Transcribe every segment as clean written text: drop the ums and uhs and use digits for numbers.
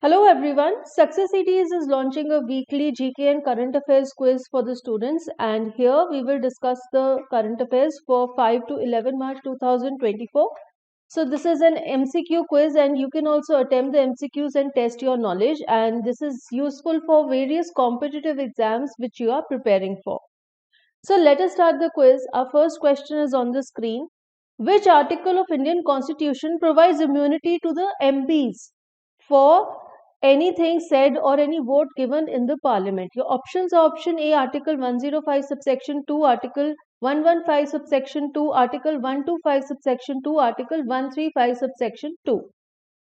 Hello everyone, Success ETS is launching a weekly GK and current affairs quiz for the students, and here we will discuss the current affairs for 5 to 11 March 2024. So this is an MCQ quiz and you can also attempt the MCQs and test your knowledge, and this is useful for various competitive exams which you are preparing for. So let us start the quiz. Our first question is on the screen. Which article of Indian Constitution provides immunity to the MPs for anything said or any vote given in the parliament? Your options are option A, Article 105 subsection 2, Article 115 subsection 2, Article 125 subsection 2, Article 135 subsection 2.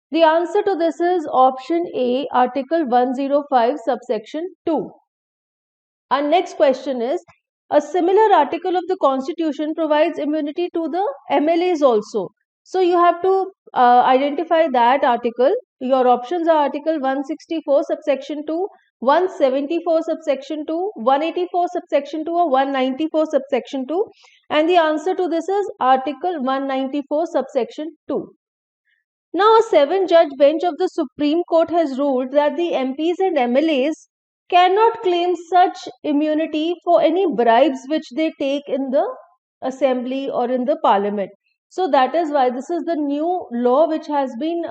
The answer to this is option A, Article 105 subsection 2. Our next question is, a similar article of the Constitution provides immunity to the MLAs also. So you have to identify that article. Your options are Article 164 subsection 2, 174 subsection 2, 184 subsection 2 or 194 subsection 2. And the answer to this is Article 194 subsection 2. Now, a 7-judge bench of the Supreme Court has ruled that the MPs and MLAs cannot claim such immunity for any bribes which they take in the assembly or in the parliament. So that is why this is the new law which has been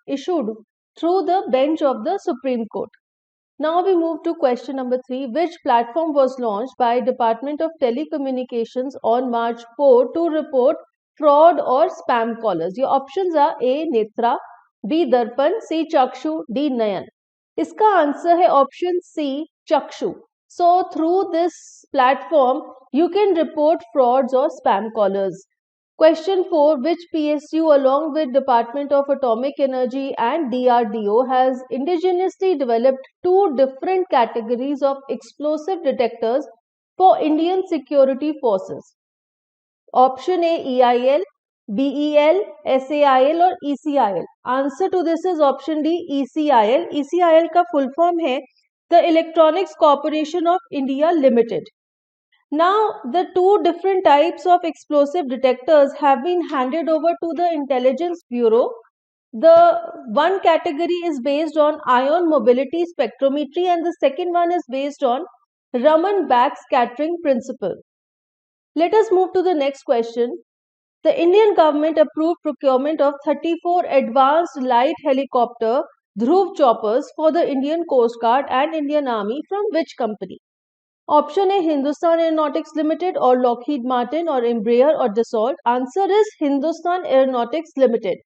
issued through the bench of the Supreme Court. Now we move to question number 3. Which platform was launched by Department of Telecommunications on March 4 to report fraud or spam callers? Your options are A, Netra, B, Darpan, C, Chakshu, D, Nayan. इसका answer है option C, चक्षु. So through this platform you can report frauds or spam callers. Question 4. Which PSU along with Department of Atomic Energy and DRDO has indigenously developed 2 different categories of explosive detectors for Indian security forces? Option A, EIL, BEL, SAIL और ECIL. Answer to this is option D, ECIL. ECIL का full form है the Electronics Corporation of India Limited. Now, the 2 different types of explosive detectors have been handed over to the Intelligence Bureau. The one category is based on ion mobility spectrometry and the second one is based on Raman backscattering principle. Let us move to the next question. The Indian government approved procurement of 34 advanced light helicopter Dhruv choppers for the Indian Coast Guard and Indian Army from which company? Option A, Hindustan Aeronautics Limited or Lockheed Martin or Embraer or Dassault. Answer is Hindustan Aeronautics Limited.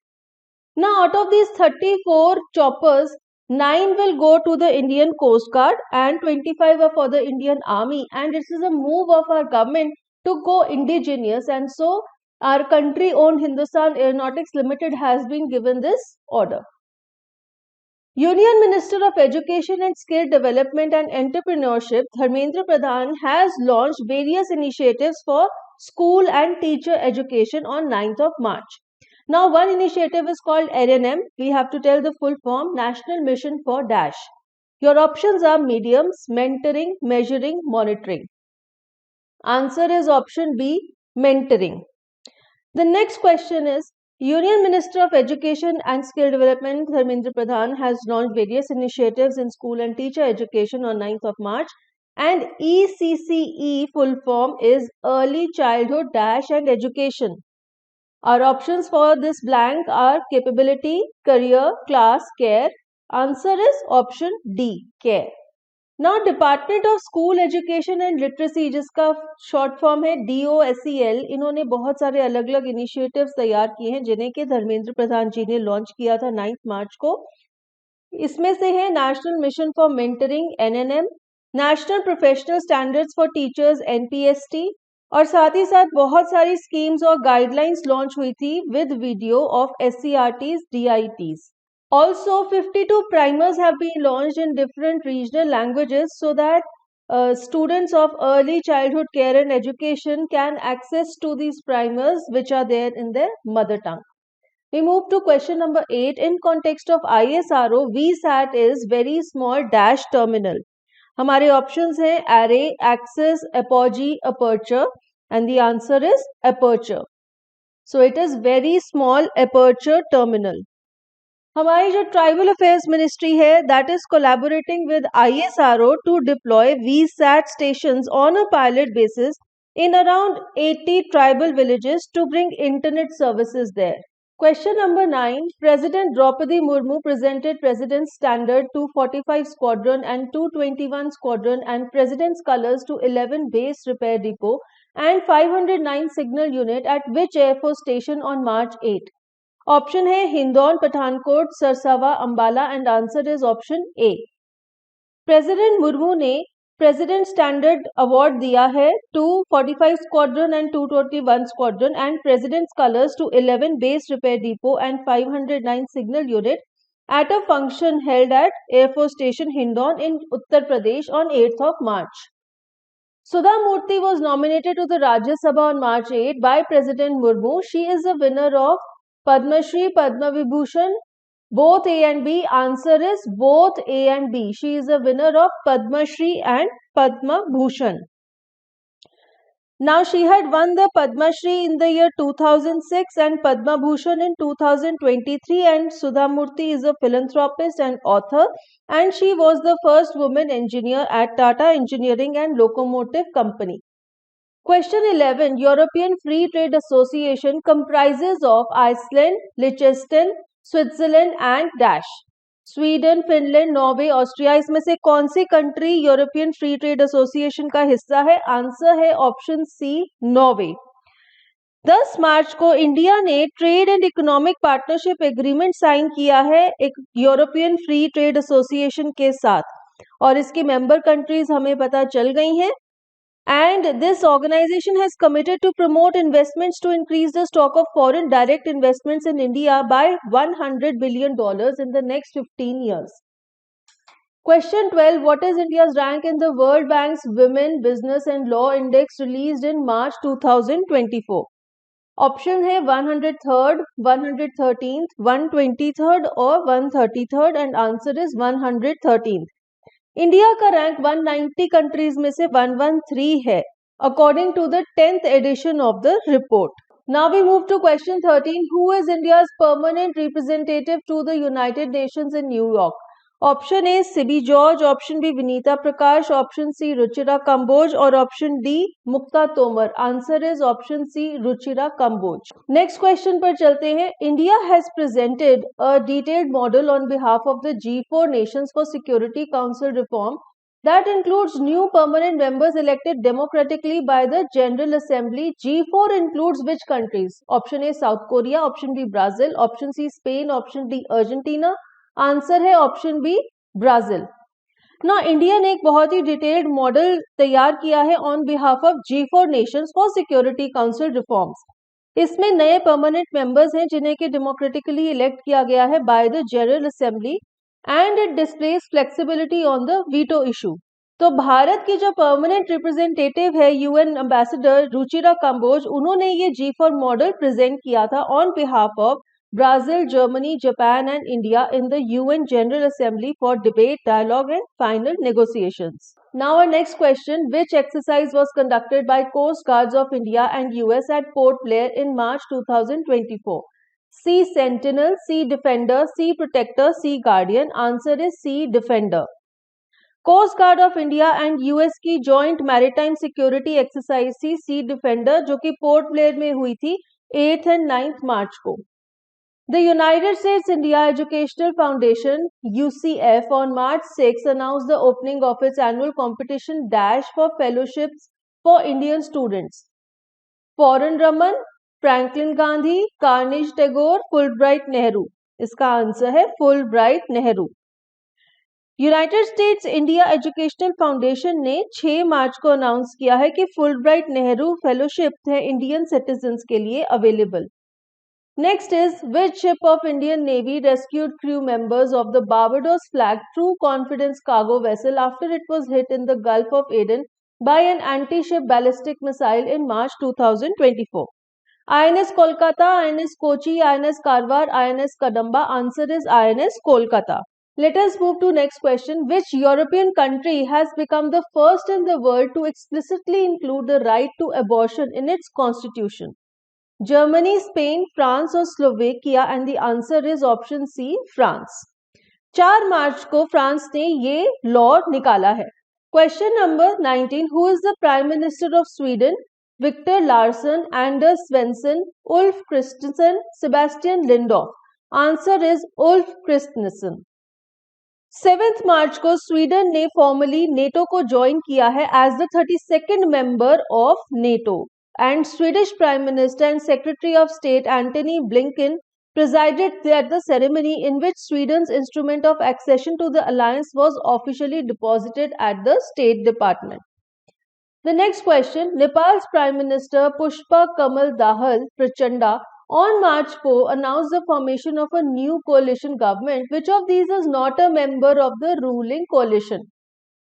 Now, out of these 34 choppers, 9 will go to the Indian Coast Guard and 25 are for the Indian Army. And this is a move of our government to go indigenous, and so our country-owned Hindustan Aeronautics Limited has been given this order. Union Minister of Education and Skill Development and Entrepreneurship, Dharmendra Pradhan, has launched various initiatives for school and teacher education on 9th of March. Now, one initiative is called NNM. We have to tell the full form, National Mission for Dash. Your options are mediums, mentoring, measuring, monitoring. Answer is option B, mentoring. The next question is, Union Minister of Education and Skill Development Dharmendra Pradhan has launched various initiatives in school and teacher education on 9th of March, and ECCE full form is Early Childhood Dash and Education. Our options for this blank are capability, career, class, care. Answer is option D, care. Now, department of school education and literacy, जिसका short form है DOSEL, इन्होंने बहुत सारे अलग अलग initiatives तैयार किए हैं जिन्हें कि धर्मेंद्र प्रधान जी ने लॉन्च किया था 9 मार्च को. इसमें से है national mission for mentoring NNM, national professional standards for teachers NPST, और साथ ही साथ बहुत सारी स्कीम्स और गाइडलाइंस लॉन्च हुई थी with video of SCRTs, DITs. Also, 52 primers have been launched in different regional languages so that students of early childhood care and education can access to these primers which are there in their mother tongue. We move to question number 8. In context of ISRO, VSAT is very small dash terminal. हमारे options हैं array, axis, apogee, aperture, and the answer is aperture. So it is very small aperture terminal. हमारी जो tribal affairs ministry है that is collaborating with ISRO to deploy VSAT stations on a pilot basis in around 80 tribal villages to bring internet services there. Question number 9. President Draupadi Murmu presented President's Standard 245 Squadron and 221 Squadron and President's Colors to 11 Base Repair Depot and 509 Signal Unit at which Air Force Station on March 8? Option है Hindaun, Pathankot, Sarsawa, Ambala and answer is option A. President Murmu ने president standard award दिया है 245 squadron and 221 squadron and president's colours to 11 base repair depot and 509 signal unit at a function held at Air Force Station Hindon in Uttar Pradesh on 8th of March. Sudha Murthy was nominated to the Rajya Sabha on March 8 by President Murmu. She is a winner of Padma Shri, Padma Vibhushan, both A and B. Answer is both A and B. She is a winner of Padma Shri and Padma Bhushan. Now she had won the Padma Shri in the year 2006 and Padma Bhushan in 2023, and Sudha Murthy is a philanthropist and author, and she was the first woman engineer at Tata Engineering and Locomotive Company. Question 11. European Free Trade Association comprises of Iceland, Liechtenstein, Switzerland and dash Sweden, Finland, Norway, Austria. इसमें से कौन सी country European free trade association का हिस्सा है? Answer है option C, Norway. 10 मार्च को India ने trade and economic partnership agreement sign किया है एक यूरोपियन फ्री ट्रेड एसोसिएशन के साथ और इसकी मेंबर कंट्रीज हमें पता चल गई हैं। And this organization has committed to promote investments to increase the stock of foreign direct investments in India by $100 billion in the next 15 years. Question 12. What is India's rank in the World Bank's Women, Business and Law Index released in March 2024? Option है 103rd, 113th, 123rd और 133rd and answer is 113th. India का rank 190 countries में से 113 है according to the 10th addition of the report. Now we move to question 13. Who is India's permanent representative to the United Nations in New York? Option A Sibi George, option B Vinita Prakash, option C Ruchira Kamboj और option D Mukta Tomar. Answer is option C, Ruchira Kamboj. Next question पर चलते हैं. India has presented a detailed model on behalf of the G4 nations for Security Council reform that includes new permanent members elected democratically by the General Assembly. G4 includes which countries? Option A South Korea, option B Brazil, option C Spain, option D Argentina. Answer है option B, Brazil. ना India ने एक बहुत ही detailed model तैयार किया है on behalf of G4 Nations for security council reforms. इसमें नए परमानेंट मेंबर्स हैं जिन्हें कि डेमोक्रेटिकली इलेक्ट किया गया है by the general assembly and it displace flexibility on the veto issue. तो भारत की जो परमानेंट रिप्रेजेंटेटिव है यूएन एम्बेसडर रुचिरा कंबोज, उन्होंने ये G4 मॉडल प्रेजेंट किया था on behalf of Brazil, Germany, Japan and India in the UN General Assembly for debate, dialogue and final negotiations. Now our next question. Which exercise was conducted by Coast Guards of India and US at Port Blair in March 2024? C. Sentinel, C. Defender, C. Protector, C. Guardian. Answer is C. Defender. Coast guard of India and US की joint maritime security exercise थी Sea defender, जो कि port Blair में हुई थी 8 and 9 मार्च को. The United States India Educational Foundation UCF on March 6 announced the opening of its annual competition Dash for Fellowships for Indian Students. Pooran Raman, Franklin Gandhi, Carnegie Tagore, Fulbright Nehru. इसका answer है Fulbright Nehru. United states India educational foundation ने 6 मार्च को announce किया है कि Fulbright Nehru fellowship है Indian citizens के लिए available. Next is, which ship of Indian Navy rescued crew members of the Barbados flagged True Confidence cargo vessel after it was hit in the Gulf of Aden by an anti-ship ballistic missile in March 2024? INS Kolkata, INS Kochi, INS Karwar, INS Kadamba. Answer is INS Kolkata. Let us move to next question. Which European country has become the first in the world to explicitly include the right to abortion in its constitution? Germany, Spain, France और Slovakia, and the answer is option C, France. 4 मार्च को France ने ये law निकाला है। Question number 19, who is the prime minister of Sweden? Viktor Larsson, Anders Svensson, Ulf Kristersson, Sebastian Lindorff. Answer is Ulf Kristersson. 7 March को Sweden ने formally NATO को join किया है as the 32nd member of NATO, and Swedish prime minister and secretary of state Antony Blinken presided at the ceremony in which Sweden's instrument of accession to the alliance was officially deposited at the State Department. The next question, Nepal's Prime Minister Pushpa Kamal Dahal Prachanda on March 4 announced the formation of a new coalition government. Which of these is not a member of the ruling coalition?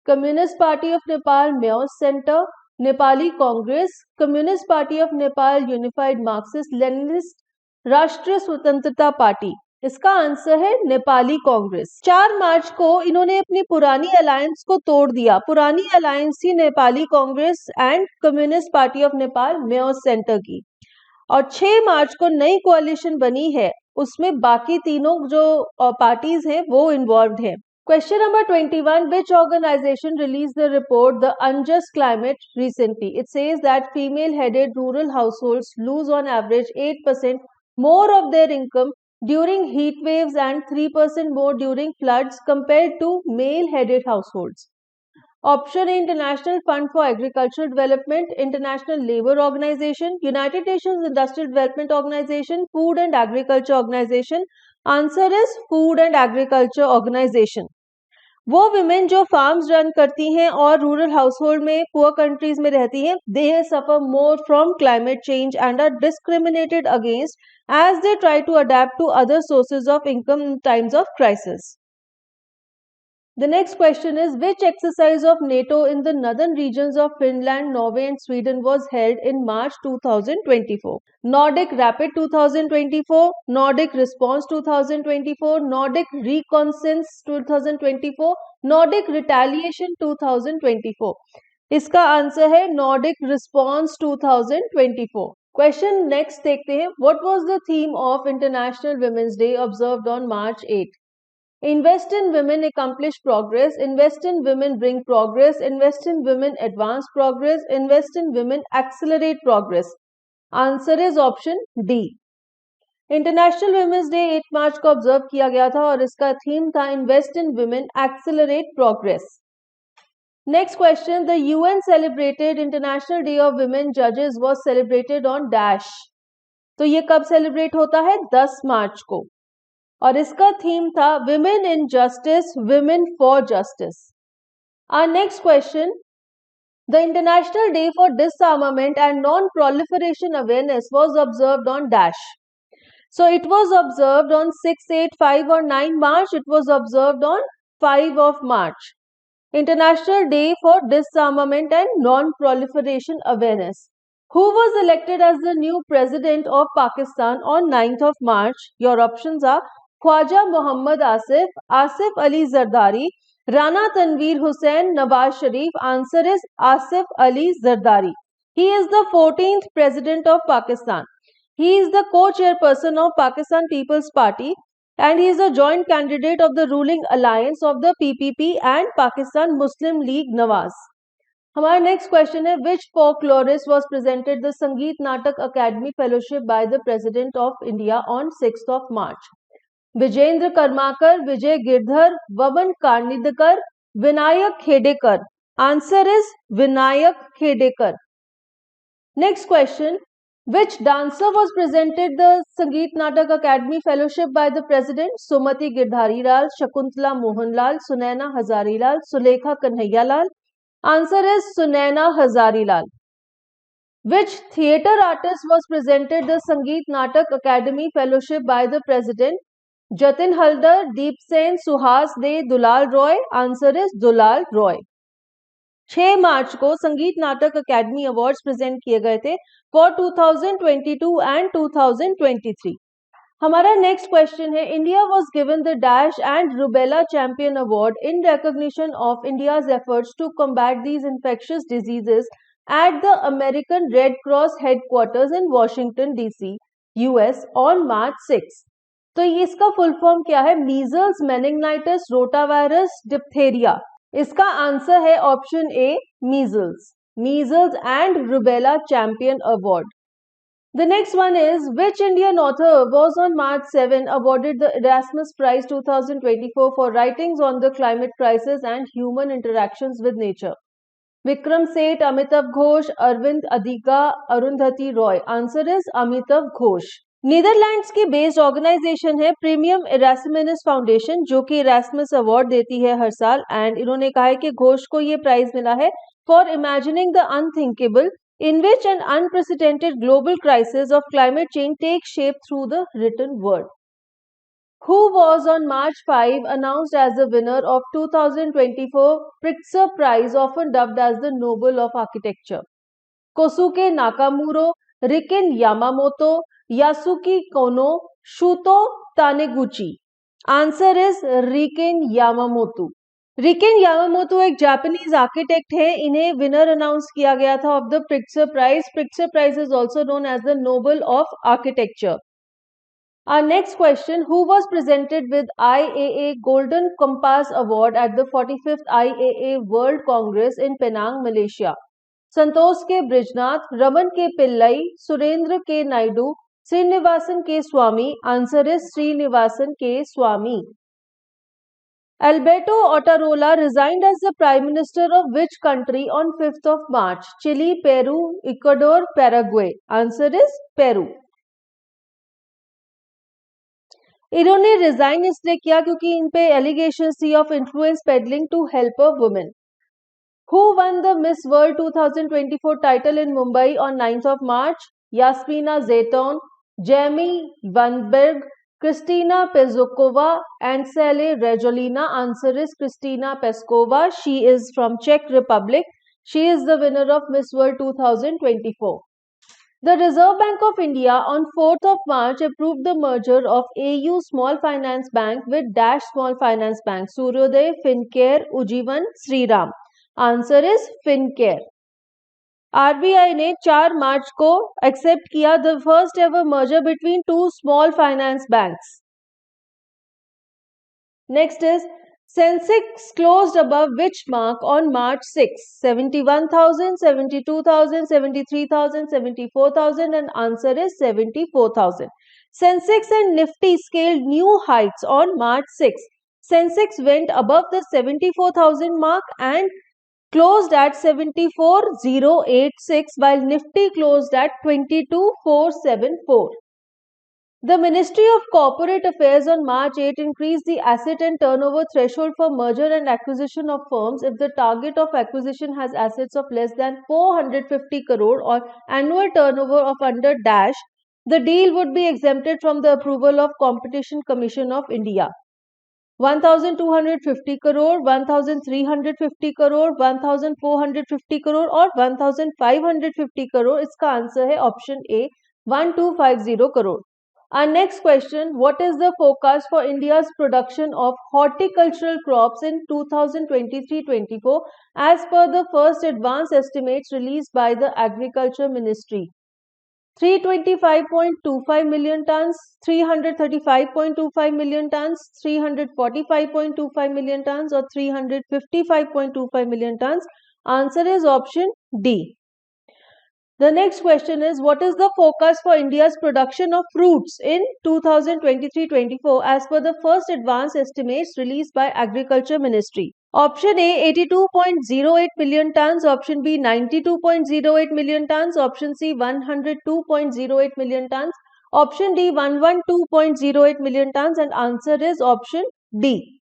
Communist Party of Nepal Maoist Center, Nepali Congress, Communist Party of Nepal Unified Marxist Leninist, राष्ट्रीय स्वतंत्रता party. इसका answer है नेपाली कांग्रेस। 4 मार्च को इन्होंने अपनी पुरानी alliance को तोड़ दिया। पुरानी अलायंस थी Nepali Congress and communist party of Nepal Maoist centre की, और 6 मार्च को नई कोalition बनी है, उसमें बाकी तीनों जो पार्टीज हैं वो इन्वॉल्व हैं। Question number 21, which organization released the report The Unjust Climate recently? It says that female-headed rural households lose on average 8% more of their income during heat waves and 3% more during floods compared to male-headed households. Option A, International Fund for Agricultural Development, International Labour Organization, United Nations Industrial Development Organization, Food and Agriculture Organization. Answer is Food and Agriculture Organization. वो women जो farms run करती हैं और rural household में poor countries में रहती हैं, they suffer more from climate change and are discriminated against as they try to adapt to other sources of income in times of crisis. The next question is, which exercise of NATO in the northern regions of Finland, Norway and Sweden was held in March 2024? Nordic Rapid 2024, Nordic Response 2024, Nordic Reconnaissance 2024, Nordic Retaliation 2024. इसका answer है Nordic Response 2024. Question next देखते हैं, what was the theme of International Women's Day observed on March 8? Invest in women, accomplish progress. Invest in women, bring progress. Invest in women, advance progress. Invest in women, accelerate progress. Answer is option D. International Women's Day 8 मार्च को observe किया गया था और इसका theme था invest in women, accelerate progress. Next question, the UN celebrated International Day of Women जजेस was celebrated on dash. तो ये कब सेलिब्रेट होता है? 10 मार्च को, और इसका थीम था women in justice, women for justice. Our next question, the international day for disarmament and non proliferation awareness was observed on dash. So it was observed on 6, 8, 5 और 9 March. It was observed on 5 of March. International day for disarmament and non proliferation awareness. Who was elected as the new president of Pakistan on 9th of March? Your options are Khwaja Mohammad Asif, Asif Ali Zardari, Rana Tanveer Hussain, Nawaz Sharif. Answer is Asif Ali Zardari. He is the 14th president of Pakistan. He is the co-chairperson of Pakistan People's Party and he is a joint candidate of the ruling alliance of the PPP and Pakistan Muslim League Nawaz. हमारा next question है, which folklorist was presented the Sangeet Natak academy fellowship by the president of India on 6th of March? Vijendra Karmakar, Vijay Girdhar, Vaman Karnidkar, Vinayak Khedekar. Answer is Vinayak Khedekar. Next question, which dancer was presented the Sangeet Natak Academy Fellowship by the President? Sumati Girdharilal, Shakuntala Mohanlal, Sunaina Hazarilal, Sulekha Kanhaiyalal. Answer is Sunaina Hazarilal. Which theatre artist was presented the Sangeet Natak Academy Fellowship by the President? Jatin Haldar, Deep Sen, Suhas De, Dulal Roy. Answer is Dulal Roy. 6 मार्च को संगीत Natak academy awards present किए गए थे for 2022 and 2023. हमारा next question है, India was given the dash and rubella champion award in recognition of India's efforts to combat these infectious diseases at the American Red Cross headquarters in Washington DC, US on March 6. तो ये इसका full form क्या है? Measles, meningitis, rotavirus, diphtheria. इसका answer है option A, measles. Measles and rubella champion award. The next one is, which Indian author was on March 7 awarded the Erasmus Prize 2024 for writings on the climate crisis and human interactions with nature? Vikram Seth, Amitav Ghosh, Arvind Adhika, Arundhati Roy. Answer is Amitav Ghosh. Netherlands की based organisation है premium इरास्मिनस foundation, जो कि Erasmus award देती है हर साल. And इन्होंने कहा है कि घोष को ये प्राइज मिला है for imagining the unthinkable, in which an unprecedented global crisis of climate change takes shape through the written word. Who was on March 5 announced as the winner of 2024 Pritzker Prize, often dubbed as the Nobel of Architecture? Kosuke Nakamura, Riken Yamamoto, Yasuki Kono, Shuto Taniguchi. Answer is Riken Yamamoto. Riken Yamamoto एक Japanese architect है. इन्हें winner announce किया गया था of the Pritzker Prize. Pritzker Prize is also known as the Nobel of architecture. Our next question, who was presented with IAA Golden Compass Award at the 45th IAA World Congress in Penang, Malaysia? संतोष के ब्रिजनाथ, रमन के पिल्लई, सुरेंद्र के नायडू, श्रीनिवासन के स्वामी. Answer is Srinivasan के स्वामी. Alberto Otarola resigned as the Prime Minister of which country on 5th of March? Chile, Peru, Ecuador, Paraguay. Answer is Peru. इन्होंने resign इसलिए किया क्योंकि इन पे एलिगेशंस थी of influence peddling to help a women. Who won the Miss World 2024 title in Mumbai on 9th of March? Yasmina Zayton, Jamie Vanberg, Kristina Pezokova, and Sally Regolina. Answer is Kristina Peskova. She is from Czech Republic. She is the winner of Miss World 2024. The Reserve Bank of India on 4th of March approved the merger of AU Small Finance Bank with Dash Small Finance Bank, Suryoday, Fincare, Ujjivan, Shriram. Answer is Fincare. RBI ने 4 मार्च को accept किया the first ever merger between two small finance banks. Next is, Sensex closed above which mark on March 6? 71,000, 72,000, 73,000, 74,000, and answer is 74,000. Sensex and Nifty scaled new heights on March 6. Sensex went above the 74,000 mark and closed at 74,086, while Nifty closed at 22,474. The Ministry of Corporate Affairs on March 8 increased the asset and turnover threshold for merger and acquisition of firms if the target of acquisition has assets of less than 450 crore or annual turnover of under dash. The deal would be exempted from the approval of Competition Commission of India. 1,250 crore, 1,350 crore, 1,450 crore और 1,550 crore. इसका answer है option A, 1,250 crore. Our next question, what is the forecast for India's production of horticultural crops in 2023-24 as per the first advance estimates released by the Agriculture Ministry? 325.25 million tons, 335.25 million tons, 345.25 million tons or 355.25 million tons. Answer is option D. The next question is, what is the forecast for India's production of fruits in 2023-24 as per the first advance estimates released by Agriculture Ministry? Option A, 82.08 million tons, option B, 92.08 million tons, option C, 102.08 million tons, option D, 112.08 million tons, and answer is option D.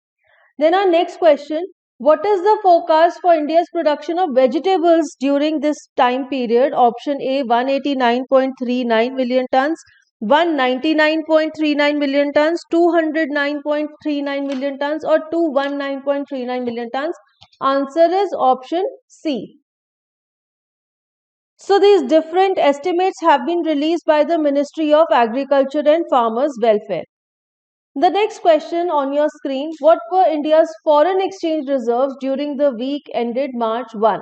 Then our next question, what is the forecast for India's production of vegetables during this time period? Option A, 189.39 million tons, 199.39 million tons, 209.39 million tons or 219.39 million tons. Answer is option C. So these different estimates have been released by the Ministry of Agriculture and Farmers Welfare. The next question on your screen, what were India's foreign exchange reserves during the week ended March 1?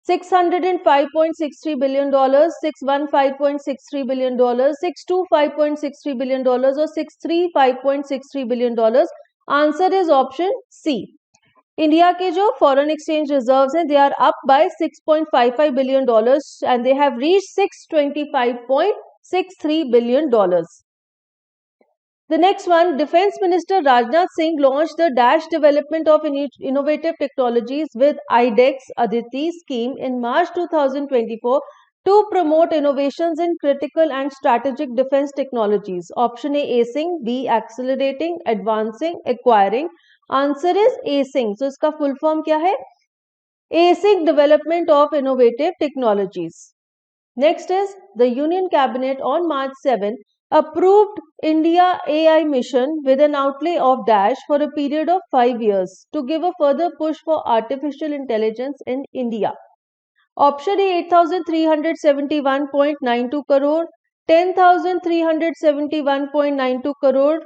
$605.63 billion, $615.63 billion, $625.63 billion or $635.63 billion? Answer is option C. India के जो foreign exchange reserves हैं they are up by $6.55 billion and they have reached $625.63 billion. The next one, Defense Minister Rajnath Singh launched the Dash Development of Innovative Technologies with IDEX Aditi scheme in March 2024 to promote innovations in critical and strategic defense technologies. Option A, ACing, B, accelerating, advancing, acquiring. Answer is ACing. So इसका full form क्या है? ACing, Development of Innovative Technologies. Next is the Union Cabinet on March 7 approved India AI mission with an outlay of Dash for a period of 5 years to give a further push for artificial intelligence in India. Option A, 8,371.92 crore, 10,371.92 crore,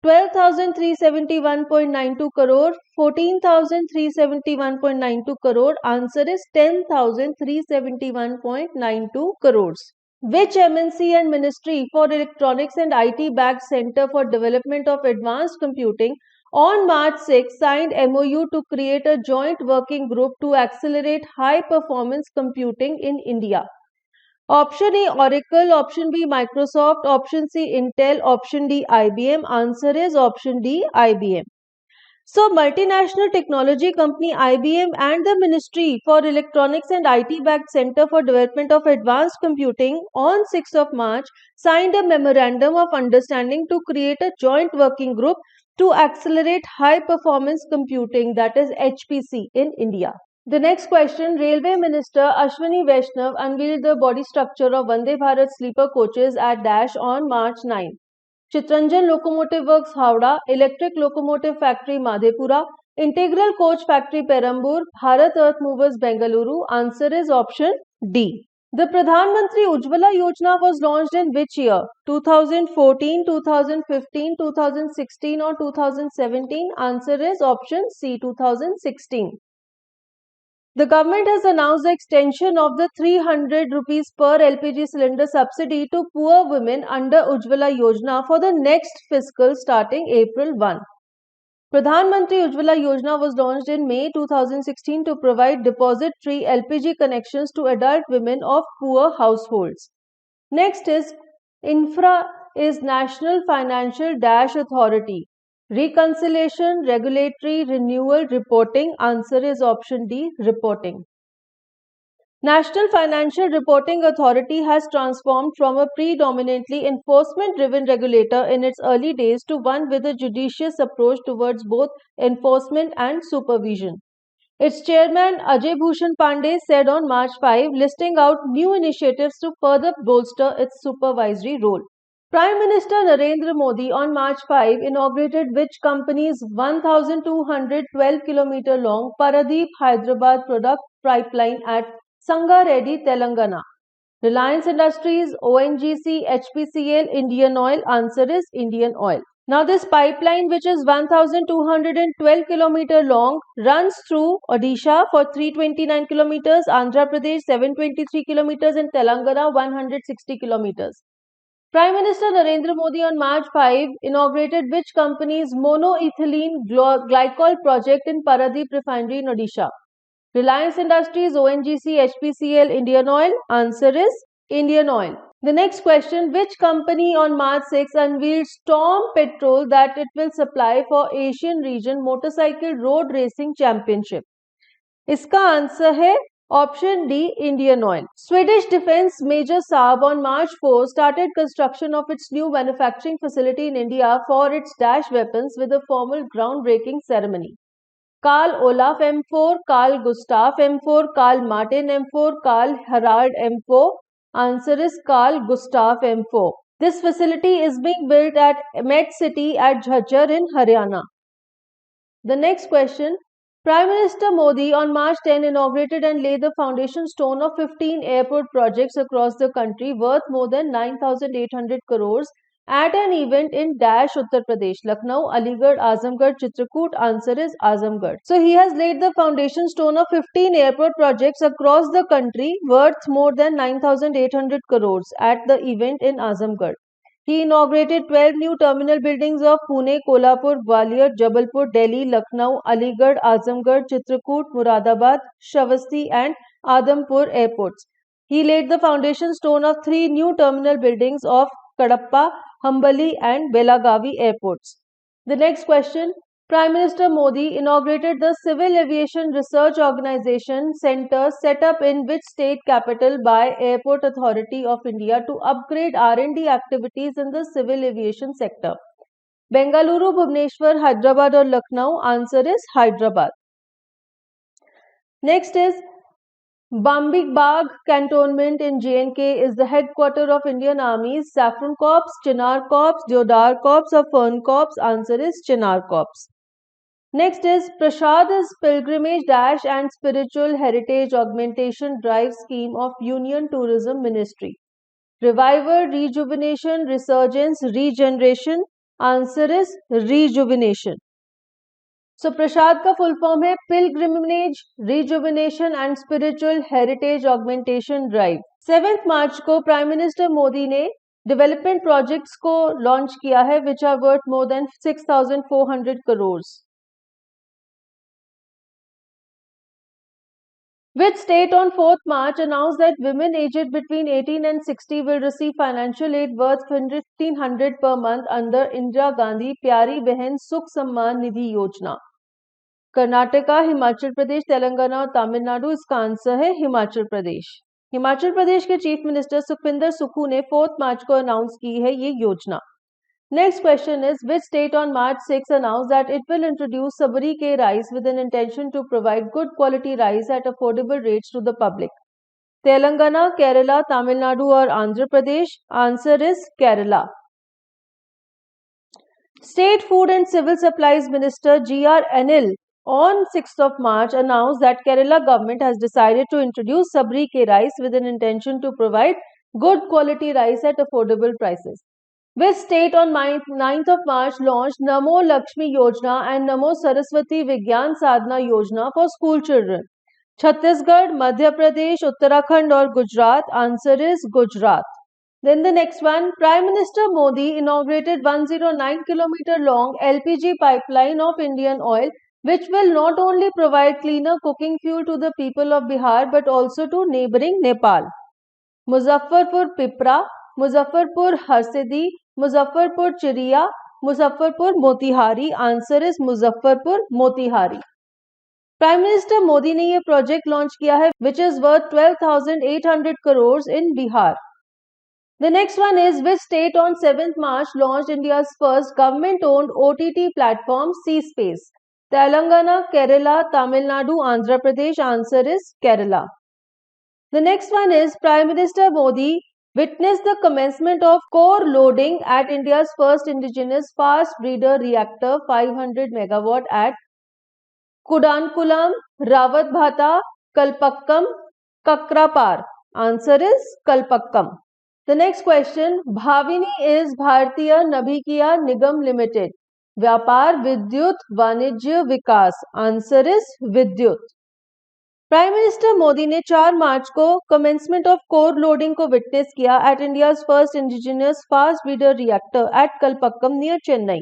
12,371.92 crore, 14,371.92 crore. Answer is 10,371.92 crores. Which MNC and Ministry for Electronics and IT backed Center for Development of Advanced Computing on March 6 signed MOU to create a joint working group to accelerate high performance computing in India? Option A, Oracle. Option B, Microsoft. Option C, Intel. Option D, IBM. Answer is option D, IBM. So, multinational technology company IBM and the Ministry for Electronics and IT-backed Center for Development of Advanced Computing on 6th of March signed a memorandum of understanding to create a joint working group to accelerate high-performance computing, that is HPC, in India. The next question, Railway Minister Ashwini Vaishnav unveiled the body structure of Vande Bharat sleeper coaches at Dash on March 9. Chitranjan Locomotive Works Howrah, Electric Locomotive Factory Madhepura, Integral Coach Factory Perambur, Bharat Earth Movers Bengaluru. Answer is option D. The Pradhan Mantri Ujjwala Yojana was launched in which year? 2014, 2015, 2016 or 2017? Answer is option C, 2016. The government has announced the extension of the 300 rupees per LPG cylinder subsidy to poor women under Ujjwala Yojana for the next fiscal starting April 1. Pradhan Mantri Ujjwala Yojana was launched in May 2016 to provide deposit-free LPG connections to adult women of poor households. Next is Infra is National Financial Dash Authority. Reconciliation, regulatory, renewal, reporting. Answer is option D, reporting. National Financial Reporting Authority has transformed from a predominantly enforcement-driven regulator in its early days to one with a judicious approach towards both enforcement and supervision. Its chairman Ajay Bhushan Pandey said on March 5, listing out new initiatives to further bolster its supervisory role. Prime Minister Narendra Modi on March 5 inaugurated which company's 1,212 km long Paradeep Hyderabad product pipeline at Sangareddy, Telangana? Reliance Industries, ONGC, HPCL, Indian Oil. Answer is Indian Oil. Now this pipeline, which is 1,212 km long, runs through Odisha for 329 km, Andhra Pradesh 723 km and Telangana 160 km. Prime Minister Narendra Modi on March 5 inaugurated which company's monoethylene glycol project in Paradeep Refinery in Odisha? Reliance Industries, ONGC, HPCL, Indian Oil. Answer is Indian Oil. The next question, which company on March 6 unveiled Storm Petrol that it will supply for Asian Region Motorcycle Road Racing Championship? इसका answer है option D, Indian Oil. Swedish Defence Major Saab on March 4 started construction of its new manufacturing facility in India for its Dash weapons with a formal groundbreaking ceremony. Carl Olaf M4, Carl Gustaf M4, Carl Martin M4, Carl Harald M4. Answer is Carl Gustaf M4. This facility is being built at Met City at Jhajjar in Haryana. The next question. Prime Minister Modi on March 10 inaugurated and laid the foundation stone of 15 airport projects across the country worth more than 9,800 crores at an event in Dash, Uttar Pradesh, Lucknow, Aligarh, Azamgarh, Chitrakoot. Answer is Azamgarh. So he has laid the foundation stone of 15 airport projects across the country worth more than 9,800 crores at the event in Azamgarh. He inaugurated 12 new terminal buildings of Pune, Kolhapur, Gwalior, Jabalpur, Delhi, Lucknow, Aligarh, Azamgarh, Chitrakoot, Muradabad, Shravasti and Adampur airports. He laid the foundation stone of 3 new terminal buildings of Kadapa, Hambali and Belagavi airports. The next question. Prime Minister Modi inaugurated the Civil Aviation Research Organization Center set up in which state capital by Airport Authority of India to upgrade R&D activities in the civil aviation sector? Bengaluru, Bhubaneswar, Hyderabad or Lucknow? Answer is Hyderabad. Next is Bambigh Cantonment in J&K is the headquarter of Indian Army's Saffron Corps, Chinar Corps, Deodar Corps or Fern Corps. Answer is Chinar Corps. Next is Prashad's Pilgrimage Dash and Spiritual Heritage Augmentation Drive Scheme of Union Tourism Ministry. Revival, Rejuvenation, Resurgence, Regeneration. Answer is Rejuvenation. So Prashad का full form है Pilgrimage, Rejuvenation and Spiritual Heritage Augmentation Drive. 7th March को Prime Minister Modi ने development projects को launch किया है which are worth more than 6,400 crores. Which state on 4th March announced that women aged between 18 and 60 will receive financial aid worth 1,500 per month under Indira Gandhi Pyari Behan Sukh Samman Nidhi Yojana? Karnataka, Himachal Pradesh, Telangana और तमिलनाडु. इसका answer है हिमाचल प्रदेश. हिमाचल प्रदेश के chief minister Sukhvinder Sukhu ने 4 मार्च को announce की है ये योजना. Next question is, which state on March 6 announced that it will introduce Sabri K rice with an intention to provide good quality rice at affordable rates to the public? Telangana, Kerala, Tamil Nadu or Andhra Pradesh? Answer is Kerala. State Food and Civil Supplies Minister G.R. Anil on 6th of March announced that Kerala government has decided to introduce Sabri K rice with an intention to provide good quality rice at affordable prices. Which state on 9th of March launched Namo Lakshmi Yojana and Namo Saraswati Vigyan Sadhana Yojana for school children? Chhattisgarh, Madhya Pradesh, Uttarakhand or Gujarat? Answer is Gujarat. Then the next one, Prime Minister Modi inaugurated 109 km long LPG pipeline of Indian oil which will not only provide cleaner cooking fuel to the people of Bihar but also to neighboring Nepal. Muzaffarpur Pipra, Muzaffarpur Harsidi, Muzaffarpur Chiriya, Muzaffarpur Motihari. Answer is Muzaffarpur Motihari. Prime Minister Modi ने ये project launch किया है which is worth 12,800 crores in Bihar. The next one is, which state on 7th March launched India's first government-owned OTT platform, C-Space? Telangana, Kerala, Tamil Nadu, Andhra Pradesh. Answer is Kerala. The next one is, Prime Minister Modi witnessed the commencement of core loading at India's first indigenous fast breeder reactor 500 megawatt at Kudankulam, Rawatbhata, Kalpakkam, Kakrapar. Answer is Kalpakkam. The next question, Bhavini is Bhartiya Nabhikiya Nigam Limited. Vyapar, Vidyut, Vanijya, Vikas. Answer is Vidyut. Prime minister Modi ने 4 मार्च को commencement of core loading को witness किया at India's first indigenous fast breeder reactor at Kalpakkam near Chennai.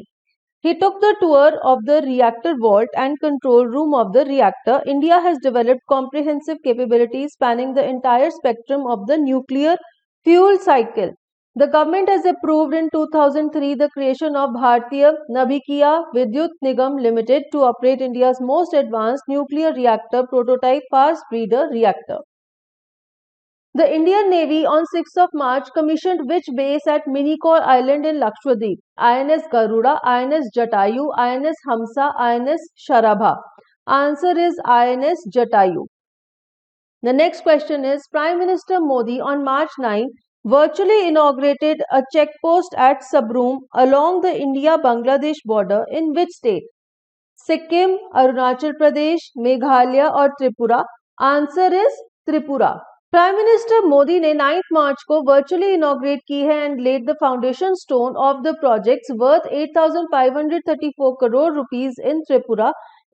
He took the tour of the reactor vault and control room of the reactor. India has developed comprehensive capabilities spanning the entire spectrum of the nuclear fuel cycle. The government has approved in 2003 the creation of Bhartiya Nabhikiya Vidyut Nigam Limited to operate India's most advanced nuclear reactor prototype fast breeder reactor. The Indian Navy on 6th of March commissioned which base at Minikor Island in Lakshadweep? INS Garuda, INS Jatayu, INS Hamsa, INS Sharabha. Answer is INS Jatayu. The next question is, Prime Minister Modi on March 9 virtually inaugurated a checkpost at Sabroom along the India-Bangladesh border in which state? Sikkim, Arunachal Pradesh, Meghalaya or Tripura? Answer is Tripura. Prime minister Modi ने 9 मार्च को virtually inaugurate की है and laid the foundation stone of the projects worth 8,534 crore rupees in Tripura,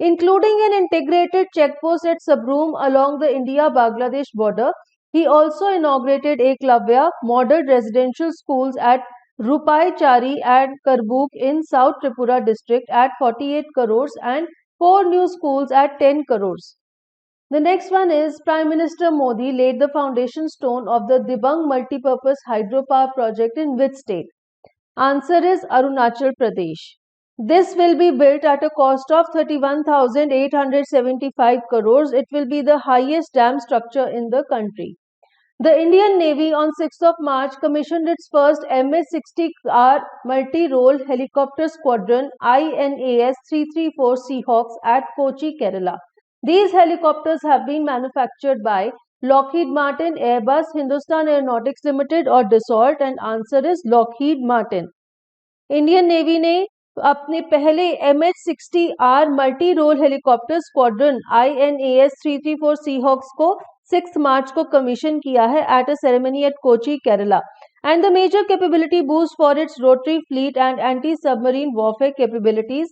including an integrated checkpost at Sabroom along the India-Bangladesh border. He also inaugurated Eklavya model residential schools at Rupai Chari and Karbuk in South Tripura district at 48 crores and 4 new schools at 10 crores. The next one is Prime Minister Modi laid the foundation stone of the Dibang multipurpose hydropower project in which state? Answer is Arunachal Pradesh. This will be built at a cost of 31,875 crores. It will be the highest dam structure in the country. The Indian Navy on 6th of March commissioned its first MH-60R multi-role helicopter squadron INAS 334 Seahawks at Kochi, Kerala. These helicopters have been manufactured by Lockheed Martin, Airbus, Hindustan Aeronautics Limited और Dassault and answer is Lockheed Martin. Indian navy ने अपने पहले MH-60R multi role helicopter squadron INAS 334 Seahawks को 6 मार्च को commission किया है at a ceremony at Kochi Kerala and the major capability boost for its rotary fleet and anti-submarine warfare capabilities.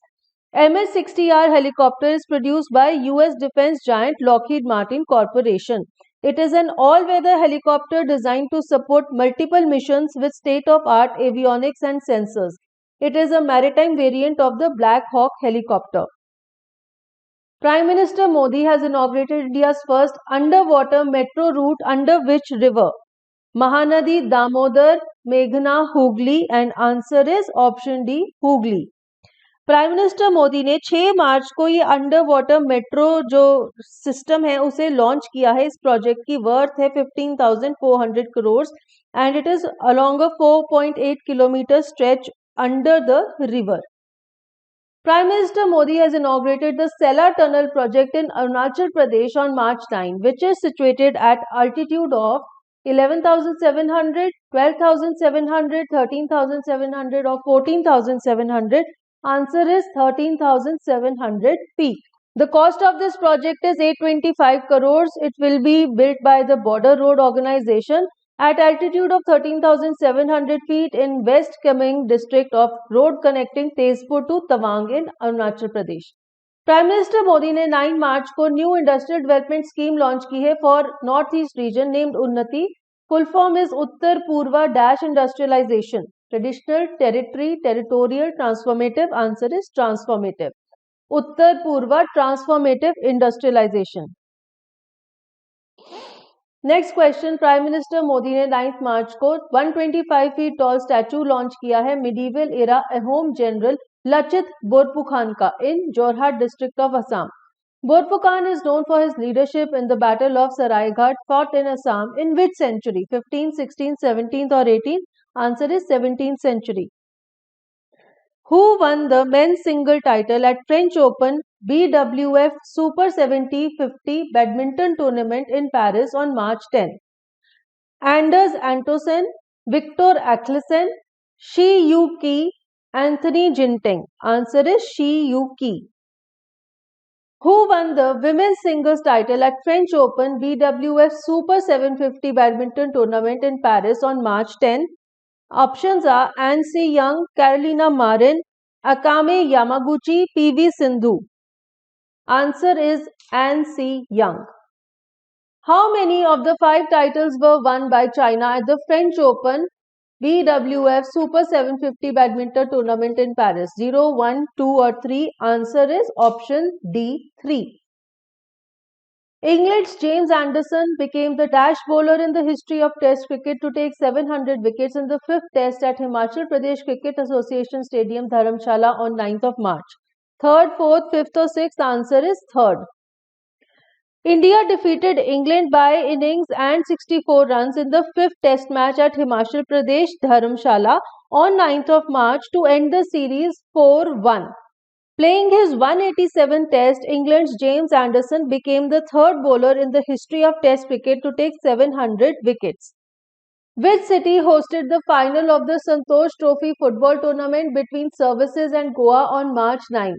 MH-60R helicopter is produced by US defense giant Lockheed Martin Corporation. It is an all-weather helicopter designed to support multiple missions with state-of-art avionics and sensors. It is a maritime variant of the Black Hawk helicopter. Prime Minister Modi has inaugurated India's first underwater metro route under which river? Mahanadi, Damodar, Meghna, Hooghly and answer is option D, Hooghly. Prime minister Modi ने 6 मार्च को ये under water metro जो system है उसे launch किया है. इस प्रोजेक्ट की वर्थ है 15,400 crore and it is along a 4.8 kilometre stretch under the river. Prime Minister Modi has inaugurated the Sela Tunnel project in Arunachal Pradesh on March 9, which is situated at altitude of 11,700, 12,700, 13,700 or 14,700. Answer is 13,700 feet. The cost of this project is 825 crores. It will be built by the Border Road Organization at altitude of 13,700 feet in West Kameng district of road connecting Tezpur to Tawang in Arunachal Pradesh. Prime minister Modi ने 9 मार्च को new industrial development scheme launch की है for north east region named Unnati. Full form is Uttar Purva dash industrialisation. Traditional, territory, territorial, transformative. Answer is transformative. Uttar Purva transformative industrialisation. Next question. Prime minister Modi ने 9 मार्च को 125 feet tall statue launch किया है medieval era Ahom general Lachit Borphukan का in Jorhat district of Assam. Borphukan is known for his leadership in the Battle of Saraighat fought in Assam in which century? 15th, 16th, 17th or 18th? Answer is 17th century. Who won the men's single title at French Open BWF Super 70-50 badminton tournament in Paris on March 10? Anders Antonsen, Victor Axelsen, Shi Yu-ki, Anthony Ginting. Answer is Shi Yu-ki. Who won the women's singles title at French Open BWF Super 750 badminton tournament in Paris on March 10? Options are Anse Young, Carolina Marin, Akame Yamaguchi, PV Sindhu. Answer is Anse Young. How many of the 5 titles were won by China at the French Open BWF Super 750 badminton tournament in Paris? 0, 1, 2 or 3? Answer is option D, 3. England's James Anderson became the dash bowler in the history of Test cricket to take 700 wickets in the 5th Test at Himachal Pradesh Cricket Association Stadium, Dharamshala on 9th of March. 3rd, 4th, 5th or 6th? Answer is 3rd. India defeated England by innings and 64 runs in the 5th Test match at Himachal Pradesh, Dharamshala on 9th of March to end the series 4-1. Playing his 187th Test, England's James Anderson became the 3rd bowler in the history of Test cricket to take 700 wickets. Which city hosted the final of the Santosh Trophy football tournament between Services and Goa on March 9?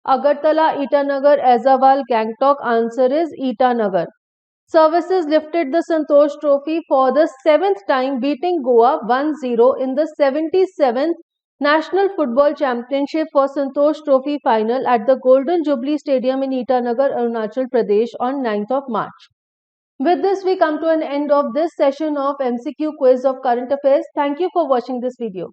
Agartala, Itanagar, Azawal, Gangtok. Answer is Itanagar. Services lifted the Santosh Trophy for the 7th time, beating Goa 1-0 in the 77th National Football Championship for Santosh Trophy final at the Golden Jubilee Stadium in Itanagar, Arunachal Pradesh on 9th of March. With this, we come to an end of this session of MCQ quiz of current affairs. Thank you for watching this video.